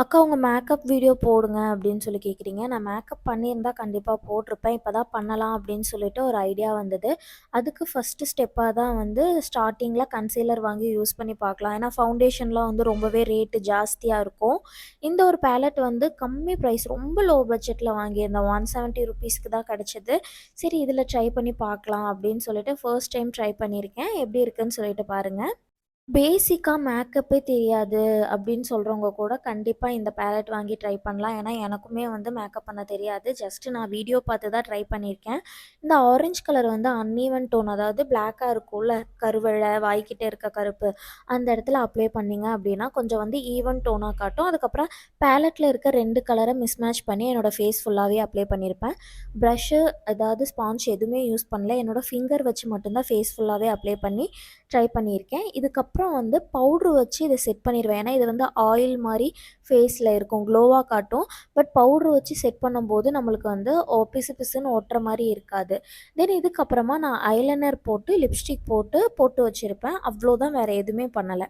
அக்கா உங்க makeup video போடுங்க அப்படின்னு சொல்லி கேட்குறீங்க. நான் மேக்கப் பண்ணியிருந்தா கண்டிப்பா போட்டிருப்பேன். இப்ப தான் பண்ணலாம் அப்படின்னு சொல்லிட்டு ஒரு ஐடியா வந்தது. அதுக்கு ஃபர்ஸ்ட்டு ஸ்டெப்பா தான் வந்து ஸ்டார்ட்டிங்கில கன்சீலர் வாங்கி யூஸ் பண்ணி பார்க்கலாம். ஏன்னா ஃபவுண்டேஷன்லாம் வந்து ரொம்பவே ரேட்டு ஜாஸ்தியா இருக்கும். இந்த ஒரு பேலட் வந்து கம்மி ப்ரைஸ் ரொம்ப லோ பட்ஜெட்ல வாங்கியிருந்தேன். ₹170க்கு தான் கிடைச்சது. சரி இதில ட்ரை பண்ணி பார்க்கலாம் அப்படின்னு சொல்லிட்டு ஃபர்ஸ்ட் டைம் ட்ரை பண்ணியிருக்கேன். எப்படி இருக்குன்னு சொல்லிட்டு பாருங்க. பேசிக்கா மேக்கப்பே தெரியாது அப்படின்னு சொல்றவங்க கூட கண்டிப்பா இந்த பேலட் வாங்கி ட்ரை பண்ணலாம். ஏன்னா, எனக்குமே வந்து மேக்கப் பண்ண தெரியாது. ஜஸ்ட் நான் வீடியோ பார்த்து தான் ட்ரை பண்ணியிருக்கேன். இந்த ஆரஞ்ச் கலர் வந்து அன்ஈவன் டோன் அதாவது பிளாக்கா இருக்கும்ல, கருவளை, வாய்க்கிட்ட இருக்க கருப்பு, அந்த இடத்துல அப்ளை பண்ணீங்க அப்படின்னா, கொஞ்சம் வந்து ஈவன் டோனா காட்டும். அதுக்கப்புறம் பேலட்ல இருக்க 2 கலர மிஸ்மேட்ச் பண்ணி என்னோட ஃபேஸ் ஃபுல்லாவே அப்ளை பண்ணியிருப்பேன். ப்ரஷ்ஷு அதாவது ஸ்பான்ஜ் எதுவுமே யூஸ் பண்ணல. என்னோட ஃபிங்கர் வச்சு மட்டும் தான் ஃபேஸ் ஃபுல்லாவே அப்ளை பண்ணி ட்ரை பண்ணியிருக்கேன். இதுக்கப்புறம் வந்து பவுட்ரு வச்சு இத செட் பண்ணிருவேன். ஏன்னா, இது வந்து ஆயில் மாரி ஃபேஸில இருக்கும். க்ளோவா காட்டும். பட் பவுட்ரு வச்சு செட் பண்ணும்போது நம்மளுக்கு வந்து பிசு பிசுன்னு ஒட்டுற மாரி இருக்காது. தென் இதுக்கப்புறமா நான் ஐலைனர் போட்டு, லிப்ஸ்டிக் போட்டு, பொட்டு வச்சிருப்பேன். அவ்வளோதான் வேற எதுவுமே பண்ணல.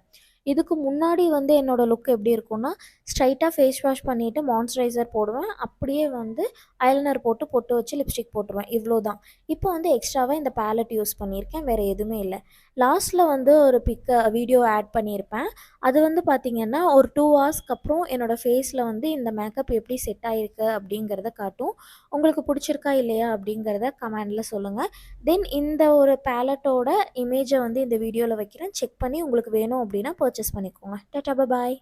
இதுக்கு முன்னாடி வந்து என்னோட லுக் எப்படி இருக்கும்னா, ஸ்ட்ரைட்டா ஃபேஸ் வாஷ் பண்ணிட்டு மாய்ஸ்சரைசர் போடுவேன். அப்படியே வந்து ஐலைனர் போட்டு, பொட்டு வச்சு லிப்ஸ்டிக் போட்டுருவேன். இவ்வளோதான். இப்போ வந்து எக்ஸ்ட்ராவா இந்த பேலட் யூஸ் பண்ணியிருக்கேன். வேற எதுவுமே இல்ல. லாஸ்ட்ல வந்து ஒரு வீடியோ ஆட் பண்ணியிருப்பேன். அது வந்து பார்த்தீங்கன்னா, ஒரு 2 ஹார்ஸ்க்கு அப்புறம் என்னோட ஃபேஸ்ல வந்து இந்த மேக்கப் எப்படி செட் ஆயிருக்கு அப்படிங்கிறத காட்டும். உங்களுக்கு புடிச்சிருக்கா இல்லையா அப்படிங்கிறத கமெண்ட்ல சொல்லுங்க. தென் இந்த ஒரு பேலட்டோட இமேஜ வந்து இந்த வீடியோல வைக்கிறேன். செக் பண்ணி உங்களுக்கு வேணும் அப்படின்னா பர்ச்சேஸ் பண்ணிக்கோங்க. டாட்டா! பாய்.